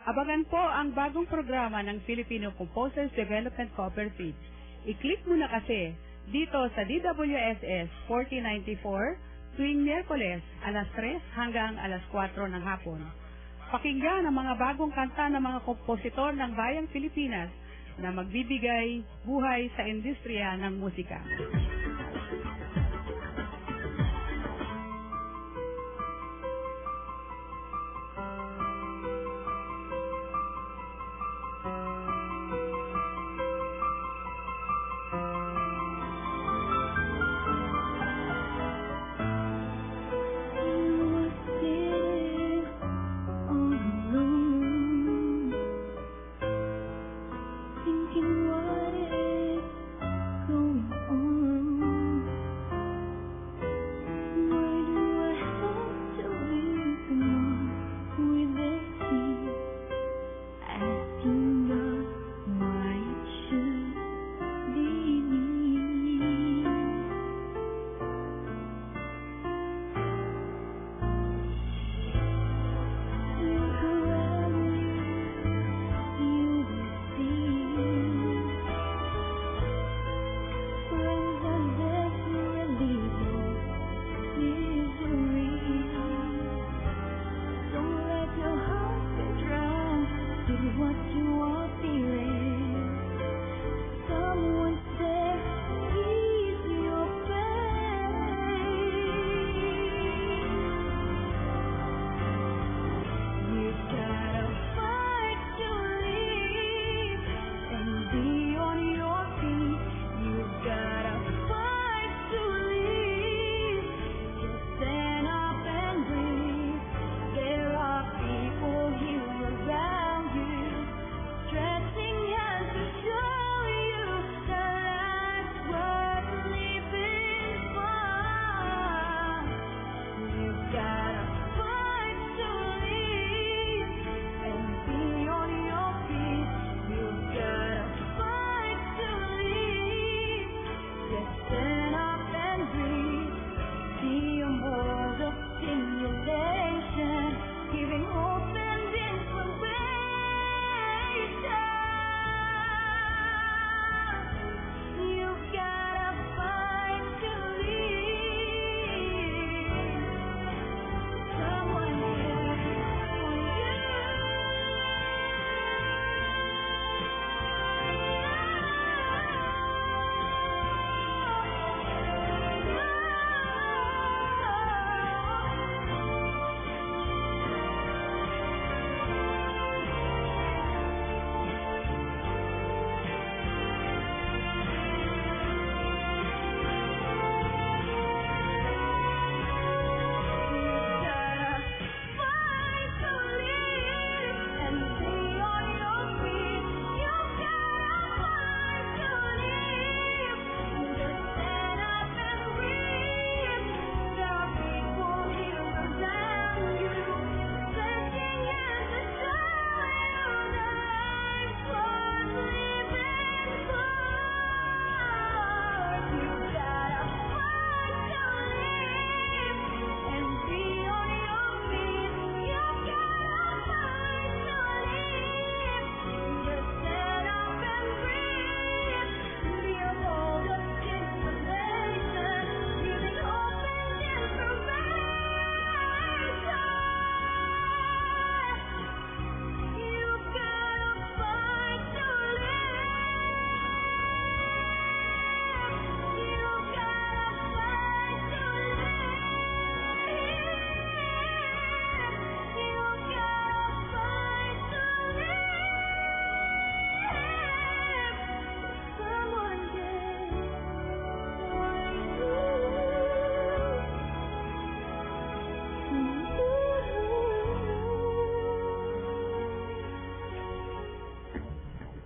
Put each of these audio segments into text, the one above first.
Abangan po ang bagong programa ng Filipino Composers Development Cooperative. I-click mo na kasi dito sa DWSS 4094 tuwing Miyerkules alas 3 hanggang alas 4 ng hapon. Pakinggan ang mga bagong kanta ng mga kompositor ng Bayang Pilipinas na magbibigay buhay sa industriya ng musika.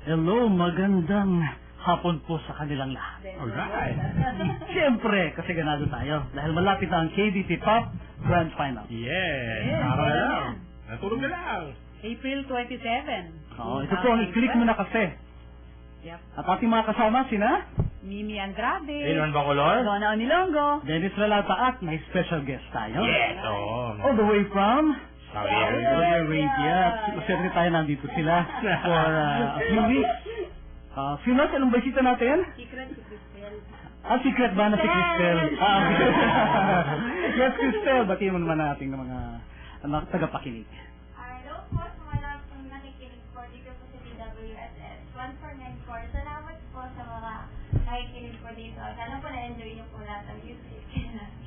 Hello, magandang hapon po sa kanilang lahat. Alright. Siyempre, kasi ganado tayo dahil malapit na ang KBP Pop Grand Final. Yes. Tara lang. Natulog na lang. April 27. Oo, ito po, i-click mo na kasi. Yep. At ating mga kasama, sina? Mimi Andrade. Ilan Bacolor? Donna Onilongo. Dennis Relata at may special guest tayo. Yes. Oo. All the way from Radio. Siyempre tayo nandito sila for a few weeks. Few months, anong bisita natin? Secret si Cristel. Secret ba na si Cristel? Yes, Cristel. Batiin mo naman natin ng mga tagapakinig. Hello po sa mga lahat pong nakikinig po dito po sa DWSS 1494. Salamat po sa mga nakikinig po dito. Sana po na-enjoy niyo po lahat ng music.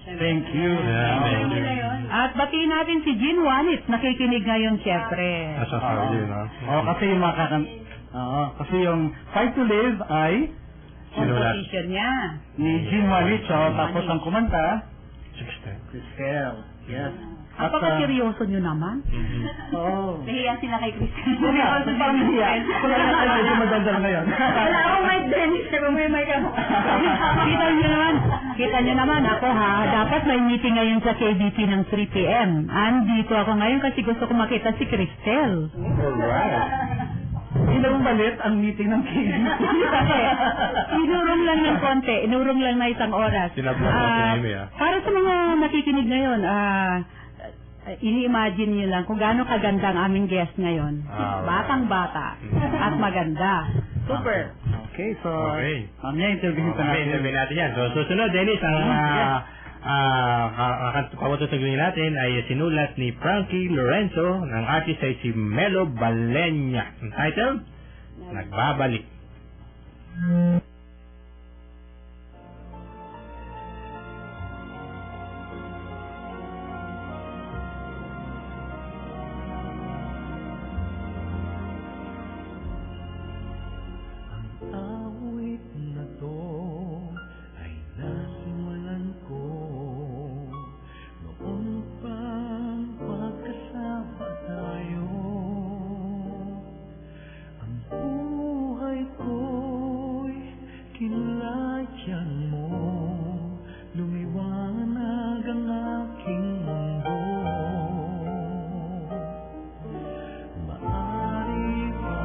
Thank you. Thank you. At batiin natin si Jean Juanis, nakikinig ngayon siyempre. Nasa Saudi, no? Kasi yung kasi yung Fight to Live ay Composition niya. ni Jim Malicho, tapos ang kumanta, 16. Cristel. Yes. At seryoso nyo naman. Oo. Nahiya sila kay Cristel. Kasi parang nahiya. Ako lang natin medyo magandang ngayon. Wala akong mic din. Pero may mic ako. Kita nyo naman ako ha. Dapat may meeting ngayon sa KBP ng 3 p.m. Andito ako ngayon kasi gusto ko makita si Cristel. Alright. Ilang balit ang meeting ng KBP. Inurong lang ng konti. Inurong lang na isang oras. Sinablog mo si Amy, Para sa mga nakikinig ngayon, ini-imagine nyo lang kung gaano kaganda ang aming guest ngayon. Batang-bata at maganda. Super. Okay, so Okay. mamaya interviewin pa natin. Interview natin yan. So, susunod, Dennis, ang pawatutuloy natin ay sinulat ni Frankie Lorenzo ng artist ay si Melo Balenya. Ang title, Nagbabalik. Awit na to ay nasimulan ko noon pang pagkasama tayo. Ang buhay ko'y kinulayan mo, lumiwanag ang aking mundo. Maari ba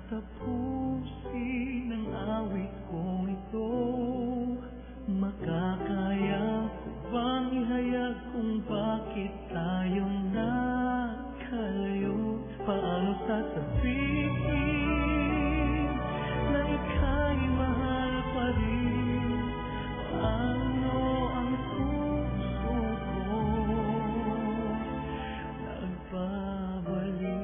tapusin ang awit kong ito? Makakaya ko bang ihayag kung bakit tayong nakalayo? Paano sasabihin na ika'y mahal pa rin? Paano ang puso ko nagbabalik?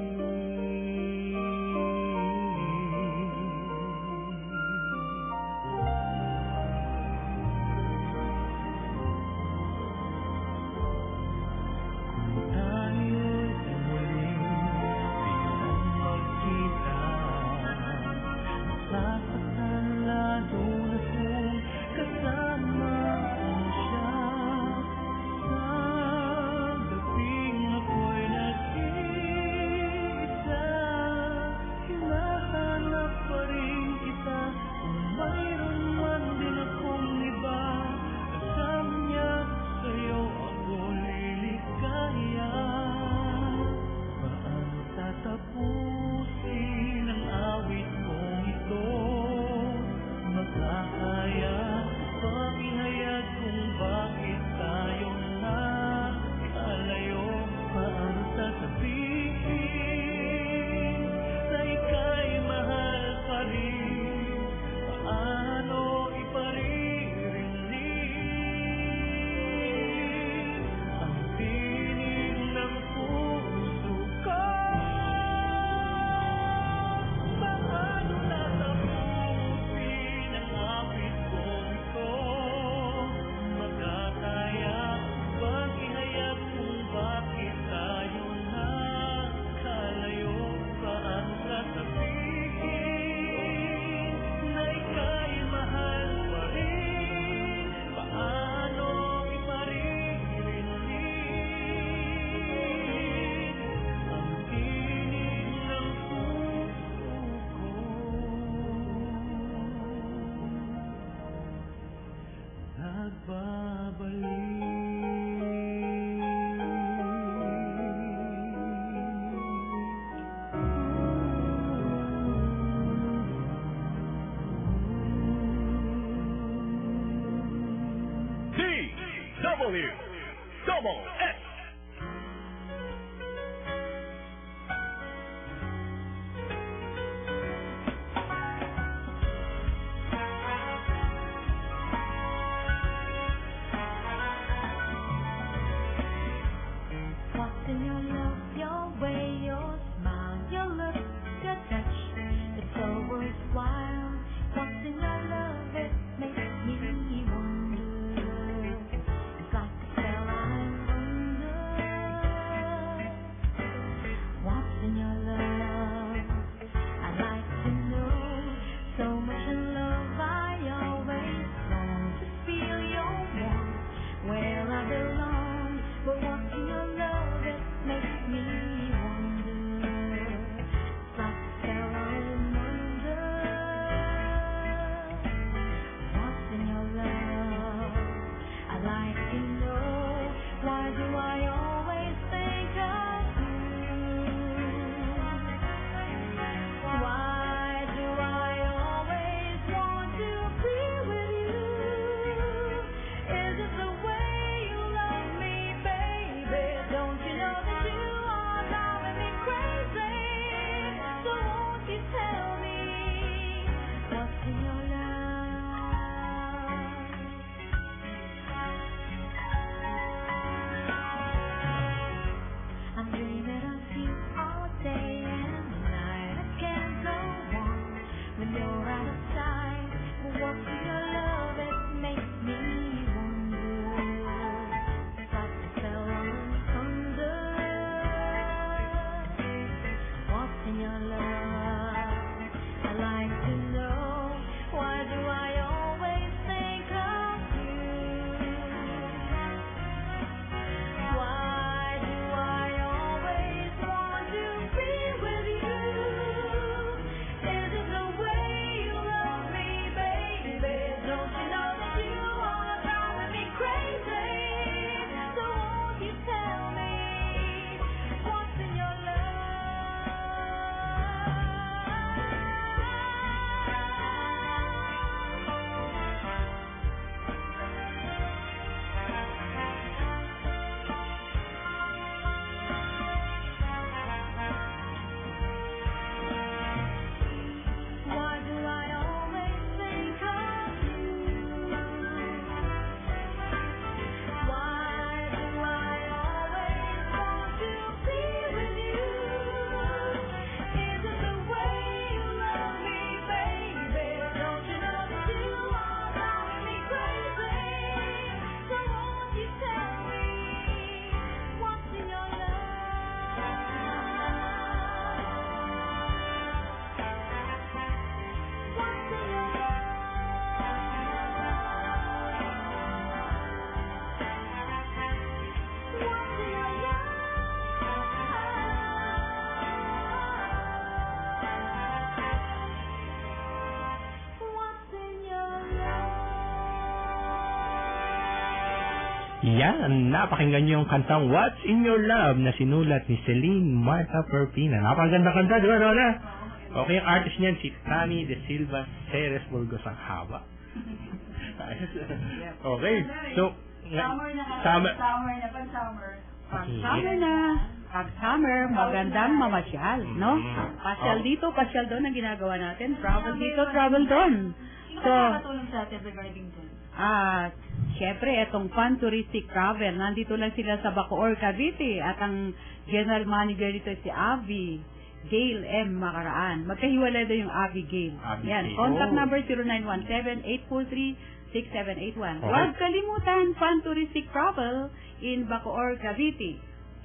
Yan, napakinggan niyo yung kantang What's in Your Love na sinulat ni Celine Marta Perpina. Napakaganda kanta, di ba, Rona? Okay, yung artist niyan, si Tani De Silva Ceres Burgos ang haba. Okay, so, Summer na. Pag summer, magandang mamasyal, no? Pasyal dito, pasyal doon ang ginagawa natin. Travel dito, travel doon. So, nakakatulong sa atin regarding dun? syempre, itong Fun Touristic Travel, nandito lang sila sa Bacoor, Cavite, at ang general manager dito si Avi Gail M. Macaraan. Magkahiwalay daw yung Avi Gail. Yan, contact number 0917-843-6781. Huwag kalimutan, Fun Touristic Travel in Bacoor, Cavite.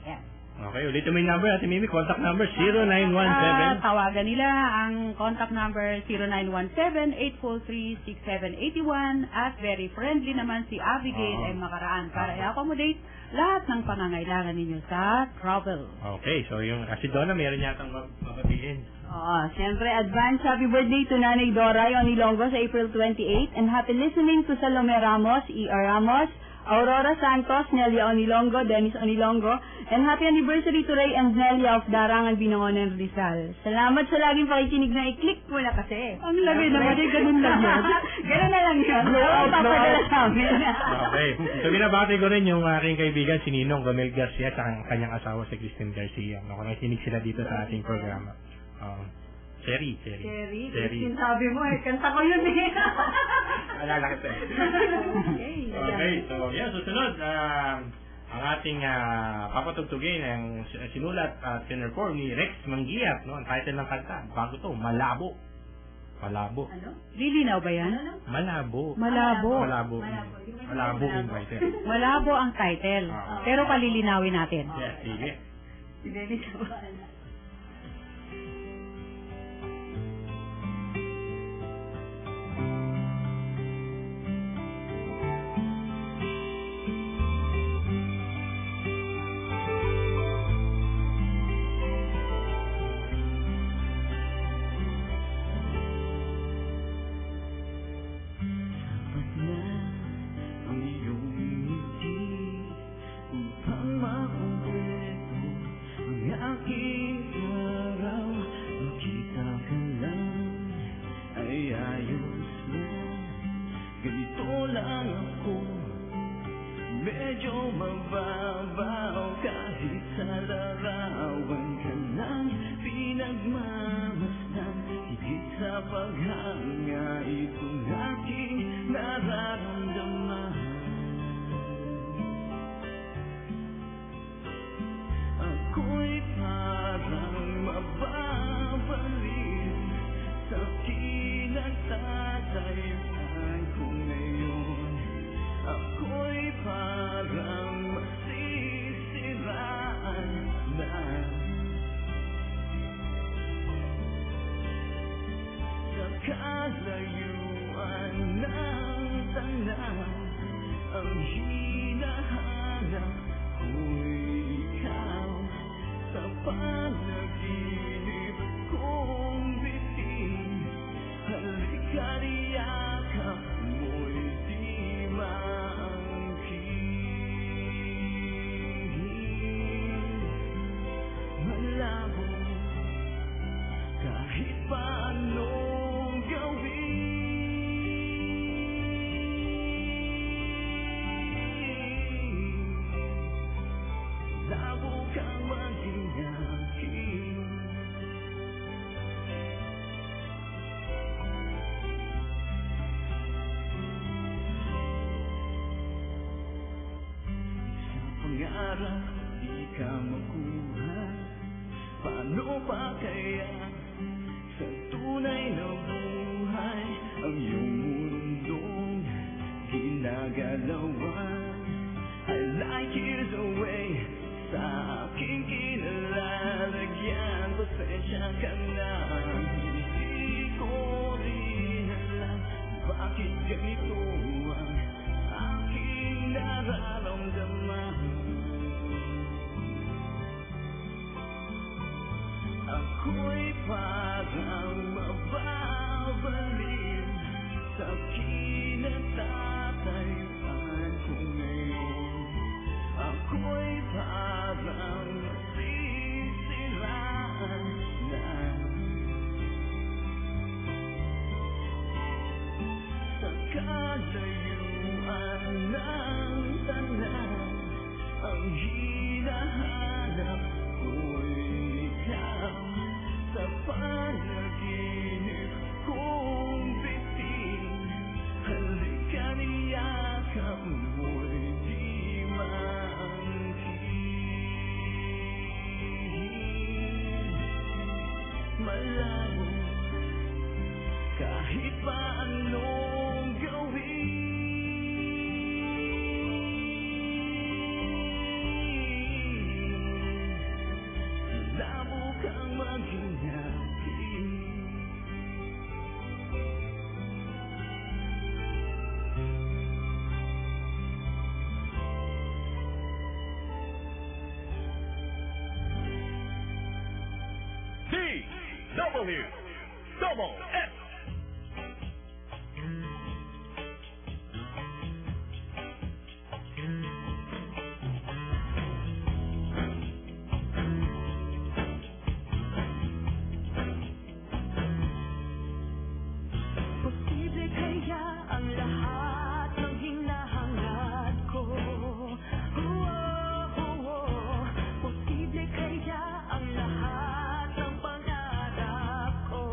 Yan. Okay, ulit mo yung number natin, Mimi. Contact number 0917. Tawagan nila ang contact number 0917-843-6781 at very friendly naman si Abigail M. Macaraan para i-accommodate lahat ng pangangailangan ninyo sa travel. Okay, so yung si Donna, meron yatang mabatiin. Siyempre, advance happy birthday to Nanay Doray Onilongo sa April 28 and happy listening to Salome Ramos, E.R. Ramos, Aurora Santos, Nelia Onilongo, Dennis Onilongo, and happy anniversary to Ray and Nelia of Darangan, Binangonan, Rizal. Salamat sa laging pakikinig na i-click mo na kasi. Ang lagay naman ay ganun lang yun. Ganun na lang yun. Papadala namin. Okay. So, binabati ko rin yung aking kaibigan si Ninong Gomel Garcia at ang kanyang asawa si Christine Garcia. Nakikinig sila dito sa ating programa. Cherry. Sabi mo kanta ko yun eh. Alala kita. Okay, so susunod, ang ating papatugtugin ang sinulat at pinerform ni Rex Mangiat, no? Ang title ng kanta, bago to, Malabo. Ano? Lilinaw ba yan? Malabo. Malabo Yung title. Malabo ang title. Pero palilinawin natin. Yes, sige. Di ka makuha, paano pa kaya sa tunay na buhay ang iyong mundong ginagalawan? I like years away sa aking kinalalagyan. Pasensya ka na, hindi ko rin alam bakit ganito ang aking nararamdaman. Ako'y parang mababalim sa kinatatayuan ko ngayon. ako'y parang sisiraan na. Sa kalayuan ng tanan, ang hinahanap ko'y ikaw. Sa panaginip kong bitin, halika niyakap mo'y di maangkin. Malabo kahit pa anong gawin, labo kang maging akin. DWS. Posible kaya ang lahat ng hinahangad ko? Posible kaya ang lahat ng pangarap ko?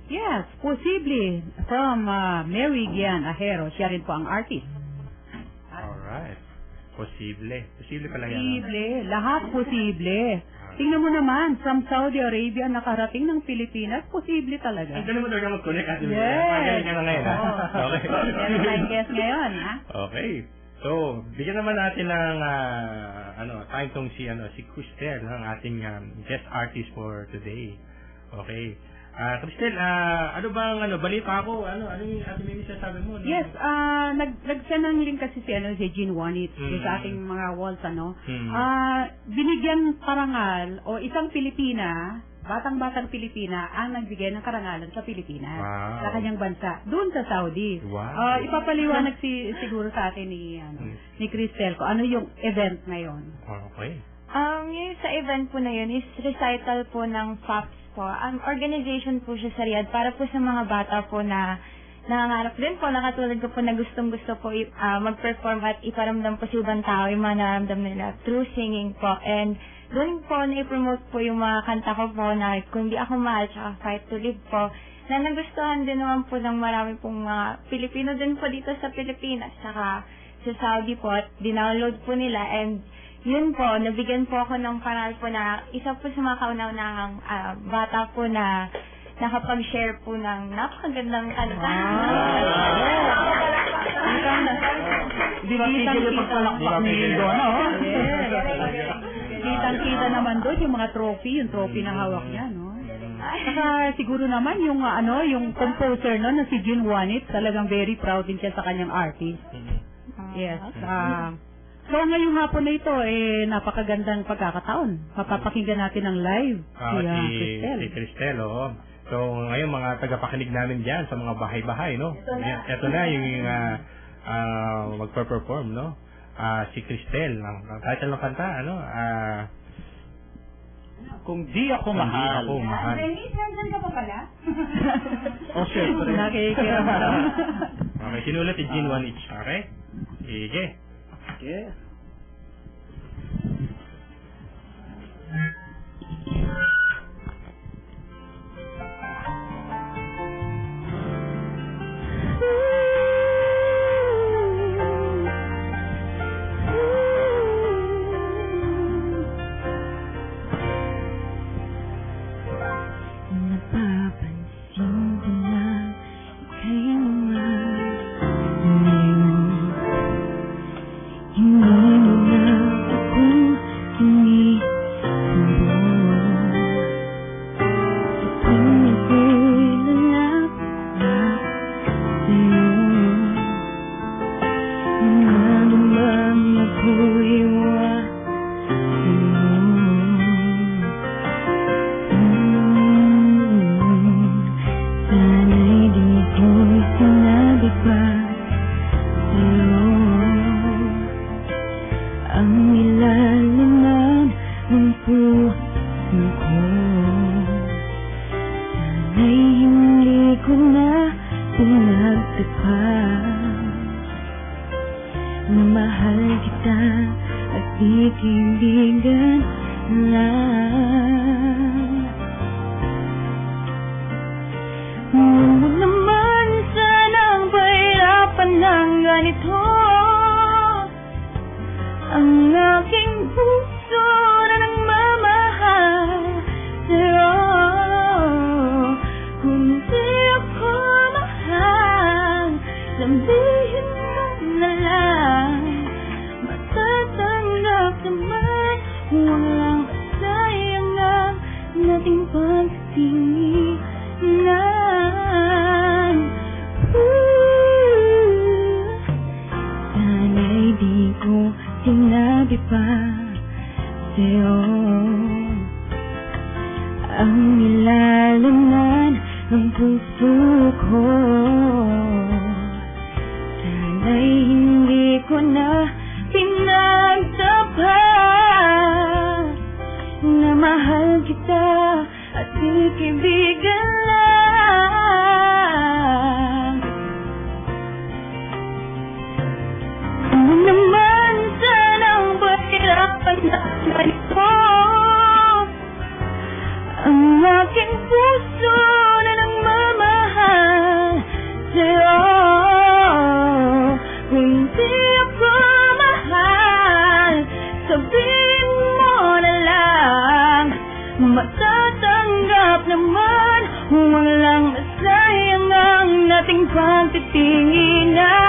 Yes, posible. From Mary Gian Ajero. Siya rin po ang artist. Alright. Posible. Posible pala yan. Posible. Lahat posible. Tingnan mo naman, from Saudi Arabia, nakarating ng Pilipinas, posible talaga. Ang galing mo talaga mag-connect kasi. Yes. Magaling ka na ngayon. Okay. Yan ang guest ngayon, ha? Okay. So, bigyan naman natin ng time tong si Cristel, ang ating guest artist for today. Okay. Cristel, ano bang balita ako? Ano yung ating may sasabi mo? No? Yes, nag-send ng link kasi si Jean Juanit sa ating mga walls, binigyan parangal o isang Pilipina, batang-batang Pilipina ang nagbigay ng karangalan sa Pilipinas, sa kanyang bansa, doon sa Saudi. Wow. Ipapaliwanag siguro sa atin ni Cristel ko ano yung event ngayon. Okay. Yung sa event po na yun is recital po ng FAPS po. Organization po siya sa Riyadh para po sa mga bata po na nangangarap din po, nakatulad ko po na gustong-gusto po mag-perform at iparamdam po sa ibang tao yung mga naramdam nila through singing po. And doon po na-promote po yung mga kanta ko po na Kung Di Ako Mahal tsaka Fight to Live po, na nagustuhan din naman po ng marami pong mga Pilipino din po dito sa Pilipinas tsaka sa Saudi po at dinownload po nila. And yun po, nabigyan po ako ng paral po na isa po sa mga kauna-unahang bata po na nakapag-share po ng napakagandang kanta. Hindi ba tigil yung pagpalakpak ni Donna, Kitang-kita naman doon yung mga yung trophy na hawak niya, no? Saka siguro naman yung composer na si Jean Juanit, talagang very proud din siya sa kanyang artist. Yes. So ngayong hapon na ito, napakagandang pagkakataon. Mapapakinggan natin ang live si Cristel. So ngayon mga tagapakinig namin dyan sa mga bahay-bahay, no? Ito na yung magpa-perform, no? Si Cristel, ang title ng kanta, Kung Di Ako Mahal. Dennis, nandun ka pa pala? Syempre. Nakikiramdam. Okay, sinulat si Jean Juanit. Okay? Sige. Okay. Ang aking puso na nang pagtitinginan.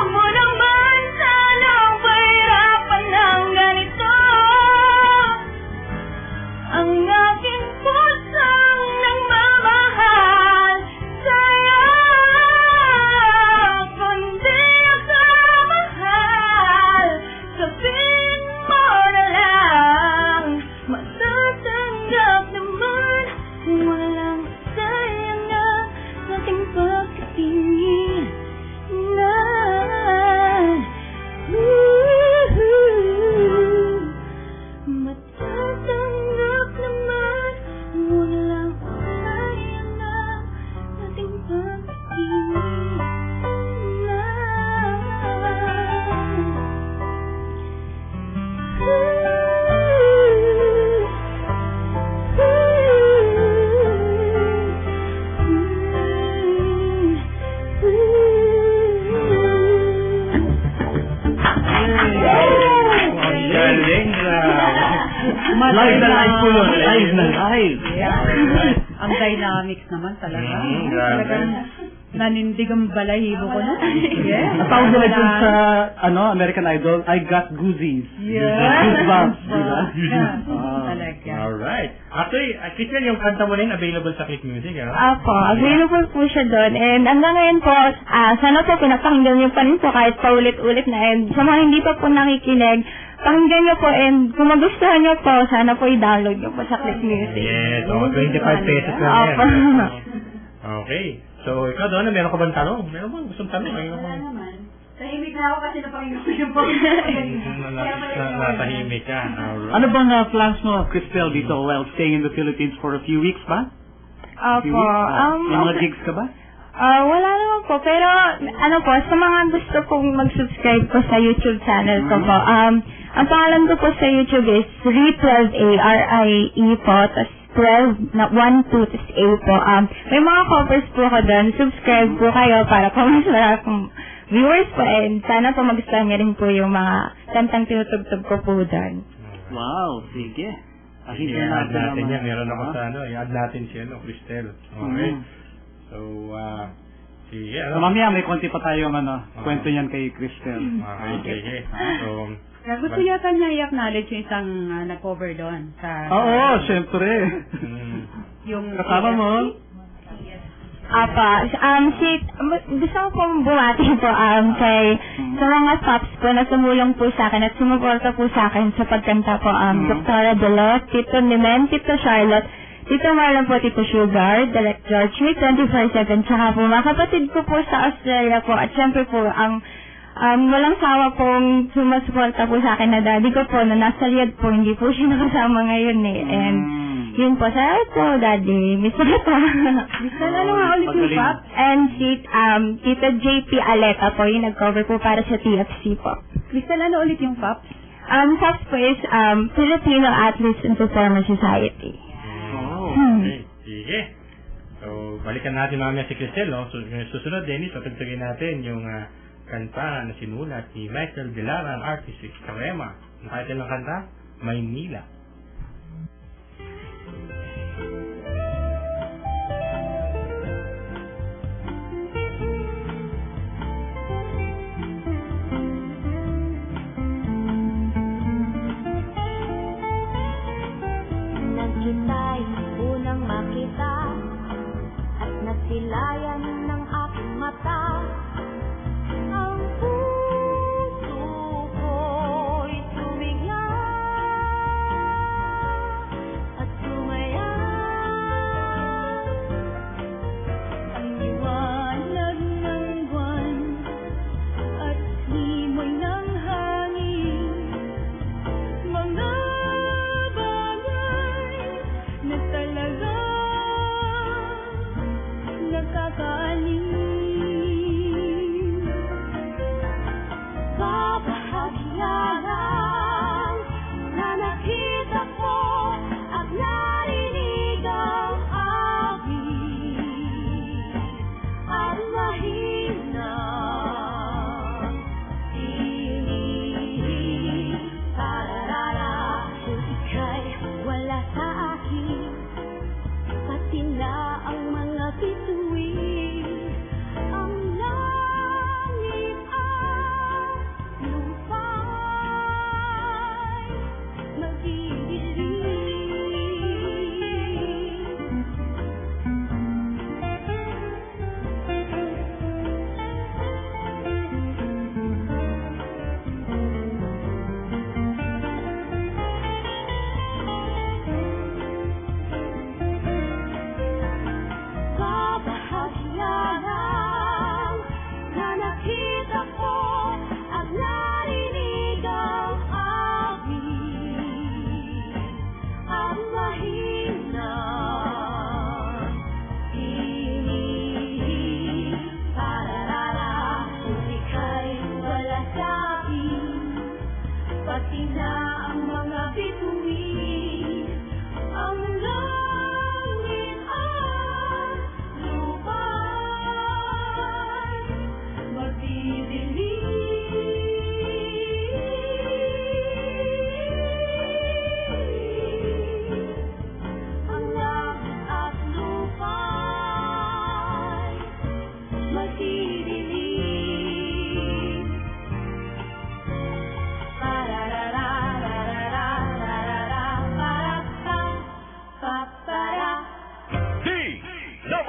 Mo naman sanang pahirapan ng ganito ang aking pusong nagmamahal sa'yo. Kundi magmamahal, sabihin mo na lang, matatanggap naman walang sayang na ating pagkatingin. Matatanggap naman walang sayang na ating pagkatingin. Live na live po yun. Live na live. Ang dynamics naman talaga. Grabe. Talagang nanindig ang balahibo ko na. Yes. Natawag nila dun sa American Idol, I got goosies. Goosebumps. Diba? Talaga. Alright. Actually, Christian, yung kanta mo rin available sa Click Music, ano? Apo, available po siya doon. And hanggang ngayon po, sana po pinapakinggan niyo pa rin po kahit paulit-ulit na. And sa mga hindi pa po nakikinig, pakinggan niyo po. And kung magustuhan niyo po, sana po i-download niyo po sa Click Music. Yes, 25 pesos lang Apo. yan. Okay. So, ikaw doon, meron ka bang tanong? Meron bang gustong tanong? Tahimik na ako kasi napakinggan ko yung Natahimik ka. Alright. Ano bang plans mo, Cristel, dito while staying in the Philippines for a few weeks ba? Few Apo. weeks? May mga gigs ka ba? Wala naman po. Pero, ano po, sa mga gusto pong mag-subscribe po sa YouTube channel ko po, ang pangalan ko po sa YouTube is RIE12A, R-I-E po, tas 12, na 1, 2, tas A po. May mga covers po ko doon. Subscribe po kayo para po mas marami pong viewers po, and sana po magustuhan niyo rin po yung mga kantang tinutugtog ko po doon. Wow, sige. Sige, i-add natin yan. Meron ako sa i-add natin siya, Cristel. Okay. So, sige. So, mamaya may konti pa tayong kwento niyan kay Cristel. Okay, sige. So, Gusto yata niya i-acknowledge yung isang na-cover doon sa... Oo, syempre. Yung Kasama mo? Apa, gusto ko pong bumati po sa mga tops po na sumulong po sa akin at sumuporta po sa akin sa pagkanta po, Dr. Delot, Tito Nimen, Tito Charlotte, Tito Marlon po, Tito Sugar, Direct George, May 24/7, tsaka po mga kapatid ko po sa Australia po, at syempre po walang sawa pong sumasuporta po sa akin na daddy ko po na nasa Riyadh po, hindi po siya nakasama ngayon eh. And yun po, salamat po daddy, miss na po. Miss na nga ulit yung pop. And Tita JP Aleta po, yung nag-cover po para sa TFC po. Crystal, ano ulit yung pop? FAPS po is Filipino Athletes and Performers Society. Okay. Sige. So, balikan natin mamaya si Cristel, no? So, susunod, Dennis, patugtugin natin yung kanta na sinulat ni Michael Delara, ang artist si Karema. Ang title ng kanta, Maynila. Kita'y unang makita at nasilayan ng aking mata. Ang puso ko'y tumigla at sumaya. Ang liwanag ng buwan at himoy ng hangin, mga na talaga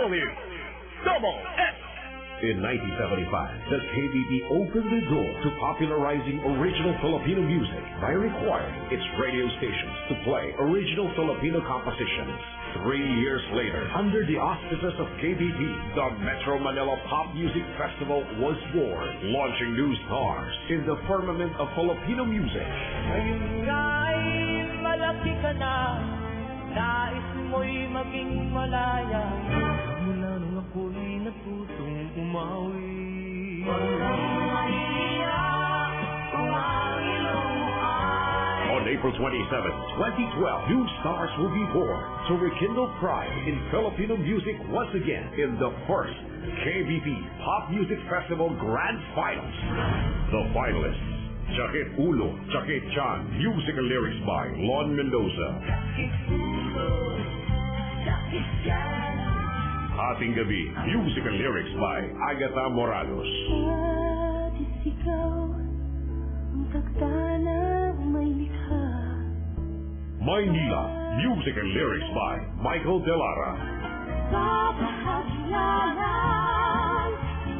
Double S. In 1975, the KBP opened the door to popularizing original Filipino music by requiring its radio stations to play original Filipino compositions. 3 years later, under the auspices of KBP, the Metro Manila Pop Music Festival was born, launching new stars in the firmament of Filipino music. Ngayon nga'y malaki ka na, nais mo'y maging malaya. Mula nung ako'y natutong umawi. On April 27, 2012, new stars will be born to rekindle pride in Filipino music once again in the first KBP Pop Music Festival Grand Finals. The finalists: Chakit Ulo, Chakit Chan, music and lyrics by Lon Mendoza. Hating Gabi, music and lyrics by Agatha Morados. Atis ikaw, ang tagtanang may likha. Maynila, music and lyrics by Michael Delara. Sa bahagyanan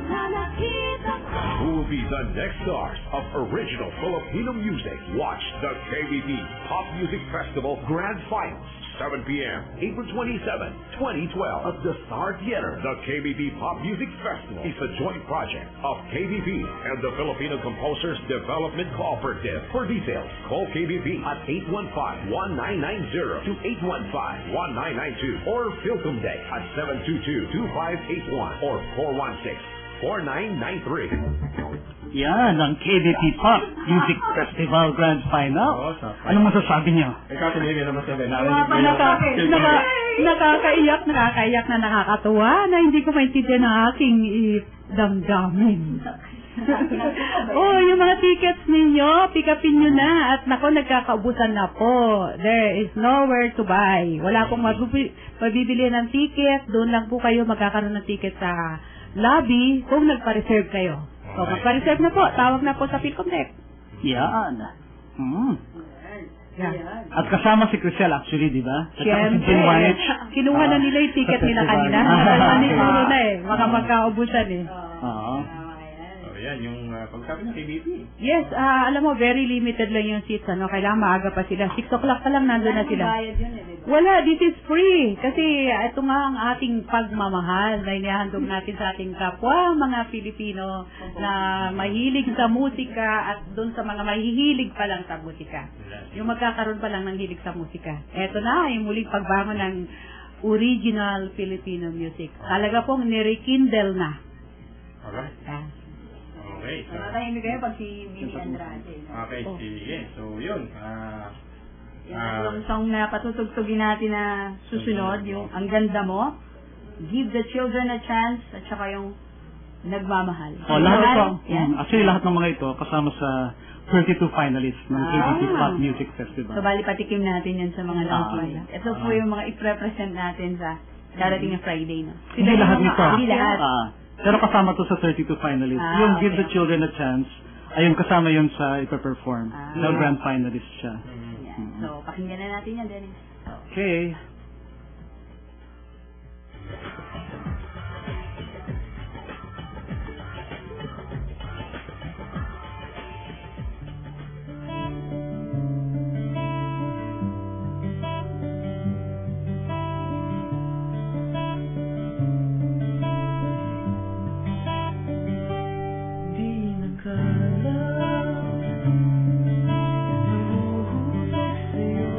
na nakita ko. Who will be the next stars of original Filipino music? Watch the KBP Pop Music Festival Grand Finals, 7 p.m., April 27, 2012, at the Star Theater. The KBP Pop Music Festival is a joint project of KBP and the Filipino Composers Development Cooperative. For details, call KBP at 815-1990 to 815-1992 or Philcom Day at 722-2581 or 416-4993. Yan, ang KBP Pop Music Festival Grand Final. Anong masasabi niyo? Ikaw, hindi naman sabi. Nakakaiyak na nakakatuwa na hindi ko maintindihan ang aking damdamin. Yung mga tickets ninyo, pick upin nyo na. At nako, nagkakaubusan na po. There is nowhere to buy. Wala pong mabibili ng ticket. Doon lang po kayo magkakaroon ng ticket sa lobby kung nagpa-reserve kayo. So, magpa-reserve na po. Tawag na po sa Philcom Deck. Yan. At kasama si Crisel actually, di ba? Siyempre. Kinuha na nila yung ticket nila kanina. Manisulo na eh. Baka magkaubusan eh. Oo. Yan, yung pagsabi ng KBP. Yes, alam mo, very limited lang yung seats. Kailangan maaga pa sila. 6 o'clock pa lang nandun na sila. Wala, this is free. Kasi ito nga ang ating pagmamahal na inihandog natin sa ating kapwa, mga Pilipino na mahilig sa musika at doon sa mga mahihilig pa lang sa musika. Yung magkakaroon pa lang ng hilig sa musika. Ito na, yung muling pagbangon ng original Filipino music. Talaga pong nirekindle na. Alright. Okay. So, Matahimik kayo pag si Billy Andrade. okay, sige. So, yun. Yan ang song na patutugtugin natin na susunod, yung Ang Ganda Mo, Give the Children a Chance, at saka yung Nagmamahal. Lahat ito. Actually, lahat ng mga ito kasama sa 32 finalists ng KBP Pop Music Festival. So, bali patikim natin yan sa mga lahat. Ito po yung mga i-represent natin sa darating na Friday. No? Hindi lahat nito. Hindi lahat. Pero kasama to sa 32 finalists. Yung Give the Children a Chance, ayun kasama yun sa ipa-perform. Na grand finalist siya. So, pakinggan na natin yan, Dennis. Okay. Nahuhulog sa'yo,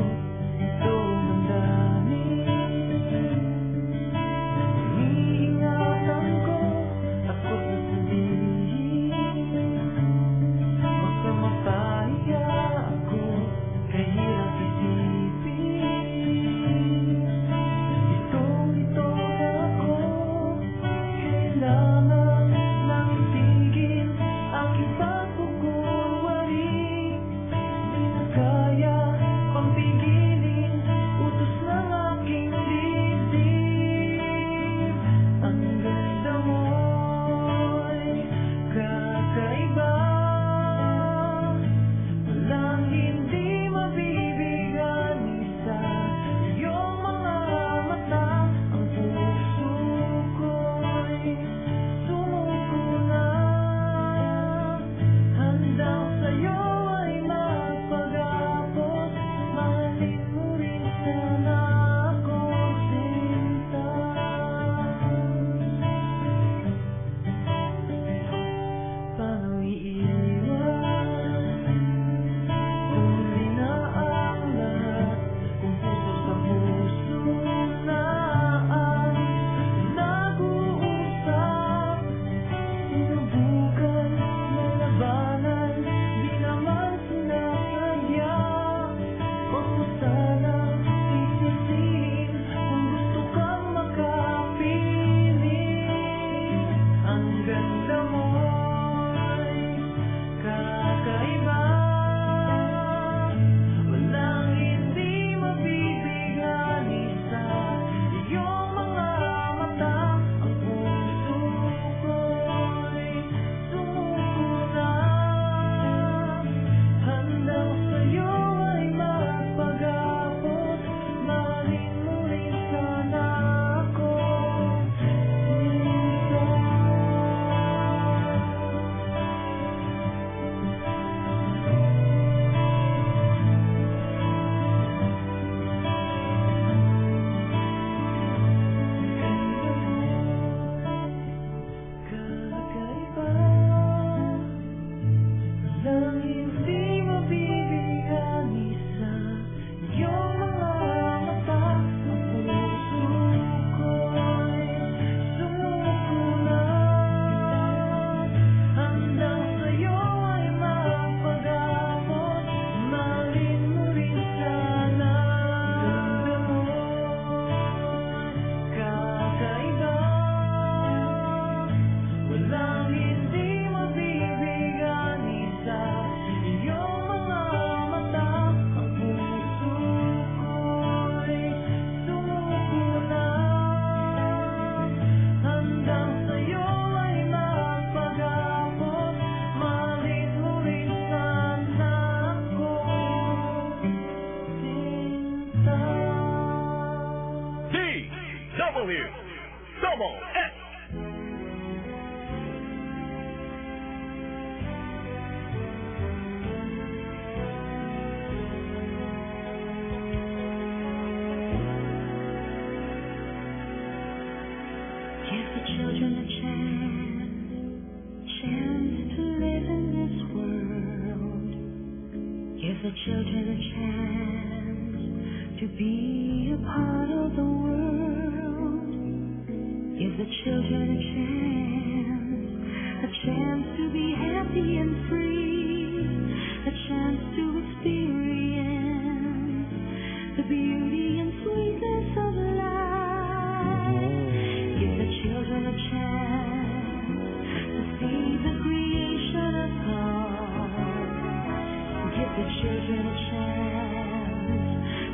ito ang damdamin Double S. Give the children a chance to live in this world. Give the children a chance to be a part of the world. Give the children a chance to be happy and free, a chance to experience the beauty and sweetness of life. Give the children a chance to see the creation of God. Give the children a chance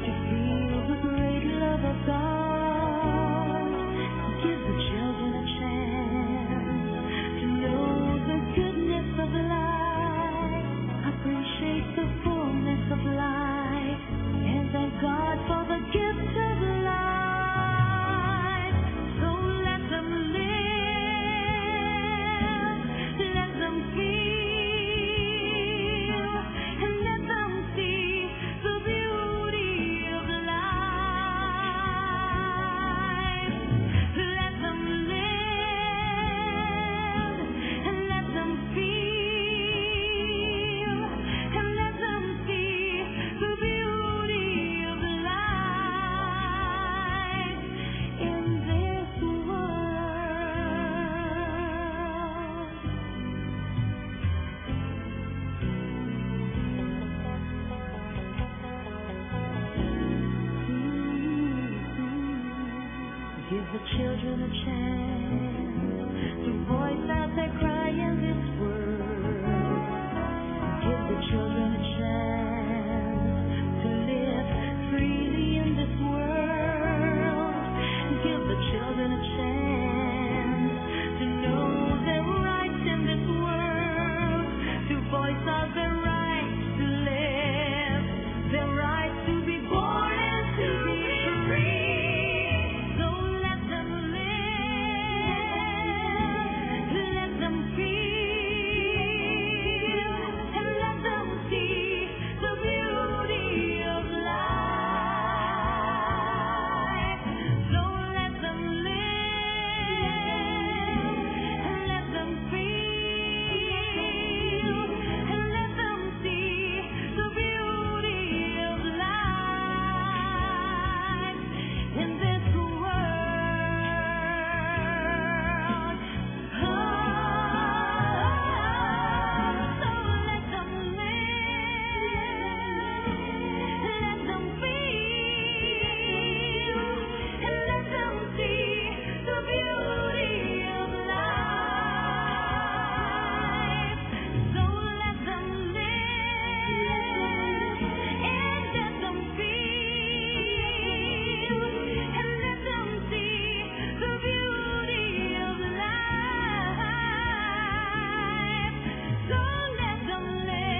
to feel the great love of God. Give the children a chance to know the goodness of life, appreciate the fullness of life, and thank God for the gift of life. So let them live, let them feel, and let them see the beauty of life. Let them live, and let them feel, and let them see the beauty of life in this world. Give the children a chance to voice out their cry in this world. Give the children a chance to live freely in this world. Give the children a chance to know their rights in this world, to voice out their rights to live, their rights to be born and to be free. So let them live, let them feel, and let them see the beauty of life. So let them live, and let them feel, and let them see the beauty of life in this world. So let them live, let them feel, and let them see the beauty of life. So let them live, and let them feel, and let them see the beauty of life. So let them live,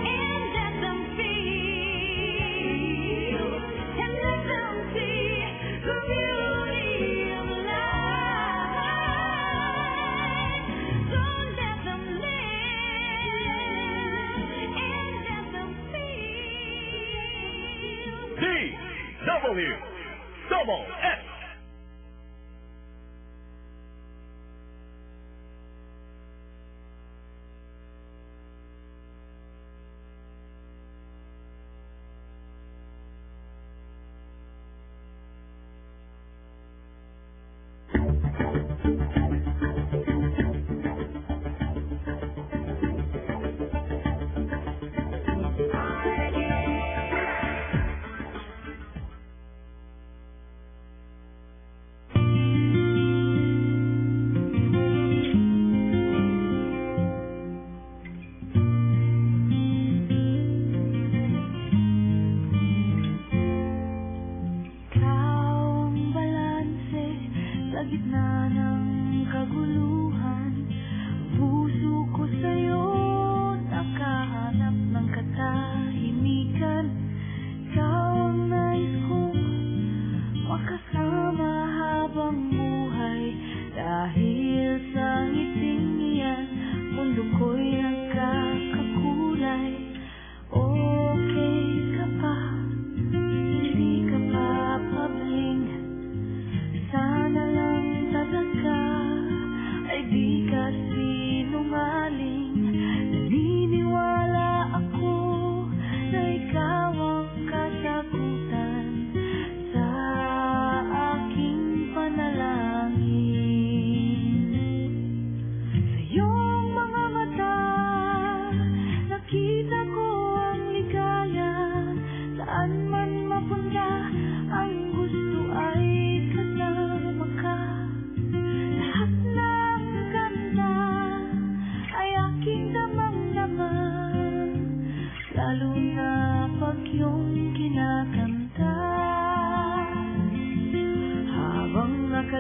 and let them feel, and let them see the beauty of life. So let them live, and let them feel. DW Double S.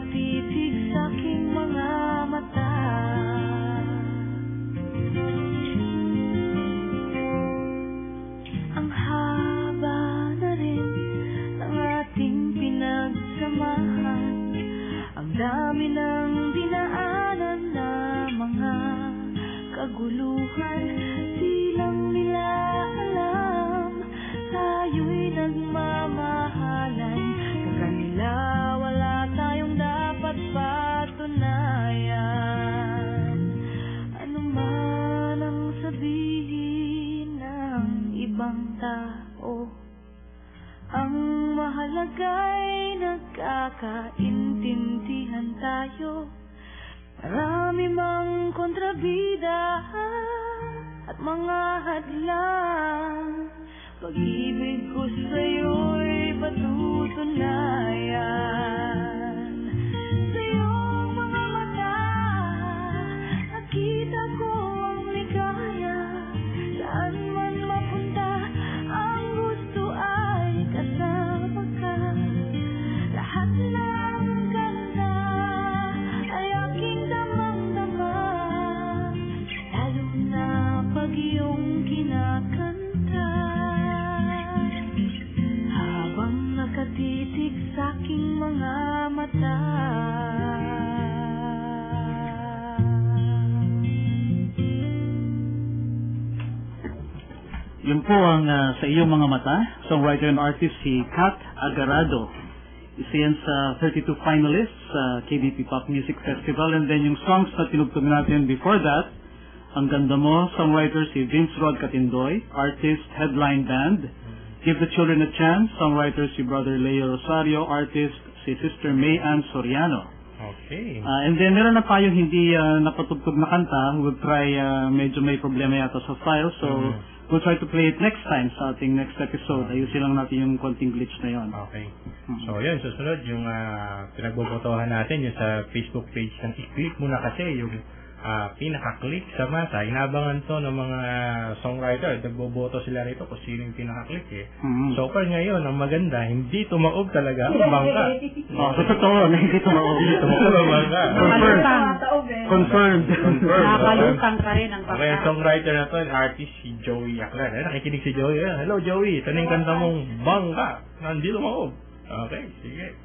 nakatitig sa aking mga mata. Ang haba na rin ng ating pinagsamahan, ang dami ng dinaanan na mga kaguluhan. Di lang nila alam, tayo'y nagmamahalan. Sa kanila wala tayong dapat patunayan. Ano man ang sabihin ng ibang tao, ang mahalaga'y nagkakaintindihan tayo. Marami mang kontrabida at mga hadlang, pag-ibig ko sa'yo'y patutunayan. Sa iyong mga mata, nakita ko ang ligaya. Saan man mapunta, ang gusto ay kasama ka. Lahat ng ganda ay aking damang-dama, lalo na pag iyong kinakanta. Habang nakatitig sa aking mga mata. Yun po ang Sa Iyong Mga Mata, songwriter and artist si Kat Agarado. Isa yan sa 32 finalists sa KBP Pop Music Festival. And then yung songs na tinugtog natin before that, Ang Ganda Mo, songwriter si Vince Rod Catindoy, artist, headline band. Give the Children a Chance, songwriter si Brother Leo Rosario, artist si Sister May Ann Soriano. Okay. And then meron na tayong hindi napatugtog na kanta. We'll try, medyo may problema yata sa file, so we'll try to play it next time sa ating next episode. Ayusin lang natin yung konting glitch na yon. Okay. So, yun. Susunod, yung pinagbobotohan natin, yung sa Facebook page ng i-click mo na kasi yung pinaka-click sa masa. Inabangan to ng mga songwriter. Nagboboto sila rito kung sino yung pinaka-click eh. So, far ngayon, ang maganda, hindi tumaob talaga ang bangka. Sa totoo, hindi tumaob. Hindi tumaob ang bangka. Confirmed. Nakakalutang pa rin ang Okay, ang songwriter na to, artist si Joey Aklan. Nakikinig si Joey. Hello, Joey. Ito na yung kanta mong bangka. Hindi tumaob. Okay, sige.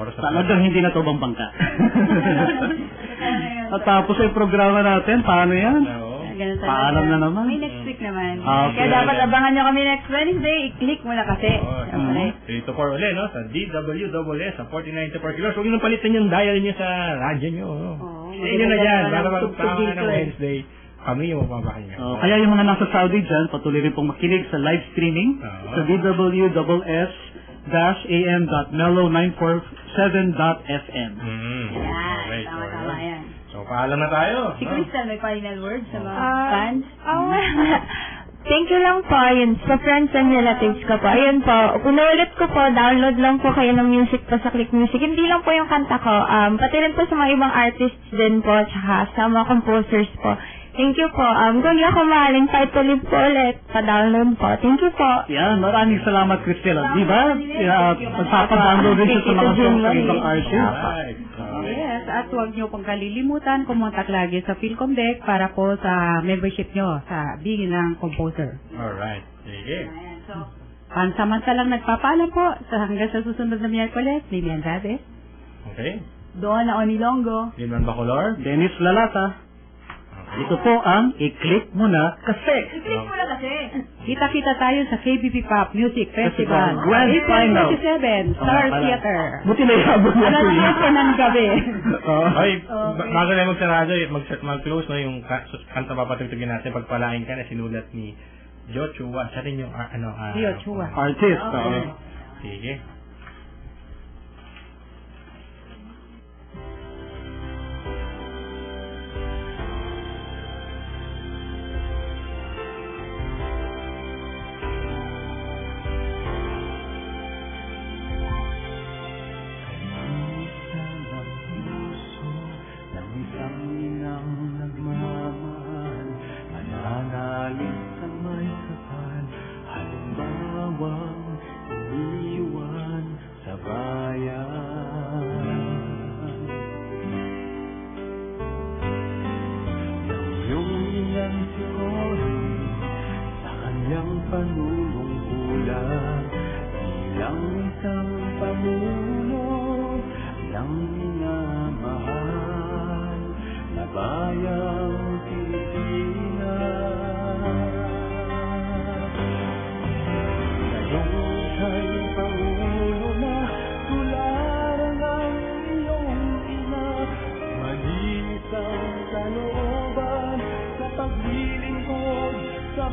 oras na Talagang hindi na to bangka. At tapos ay programa natin, paano yan? Oo. Ganun talaga. Paalam na naman. May next week naman. Okay. Kaya dapat abangan nyo kami next Wednesday. I-click mo na kasi. Siyempre. 3 to 4 ulit, no? Sa DWSS, sa 49 kilos. Huwag nyo nang palitan yung dial nyo sa radyo nyo. Yun na dyan. Para magpapakain ng Wednesday. Kami yung mapapahin nyo. Kaya yung mga nasa Saudi dyan, patuloy rin pong makinig sa live streaming sa www.mellow947.fm. Yan. Tama yan. So, paalam na tayo. Si Crystal, may final words sa mga fans? Thank you lang po, yun, sa friends and relatives ko po. Ayun po, pinulit ko po, download lang po kayo ng music po sa Click Music. Hindi lang po yung kanta ko, pati rin po sa mga ibang artists din po, tsaka sa mga composers po. Thank you po. Kung di ako mahalin, fight to live po ulit. Pa-download po. Thank you po. Yan, maraming salamat, Cristela. Di ba? Pagpapag-download rin siya sa mga songs ng ibang artists. Yes, at huwag nyo pong kalilimutan kumontak lagi sa Philcomdec para po sa membership nyo sa Bigin ng Composer. Alright. Sige. Pansamantalang nagpapaalam po sa hanggang sa susunod na Miyerkules, Lilian Rades. Okay. Donna Onilongo. Liman Bacolor. Dennis Lalata. Ito po ang i-click mo na kasi. I-click mo na kasi. Kita-kita tayo sa KBP Pop Music Festival. Grand Final. April 27, Star Theater. Buti na yabot na Alas 7 ng gabi. Ay, bago na magsarado, mag-close no, yung kanta papatugtugin natin, pagpalain ka na sinulat ni Joshua. Siya rin yung, Joshua. Artist. Sige. Sa paglilingkod sa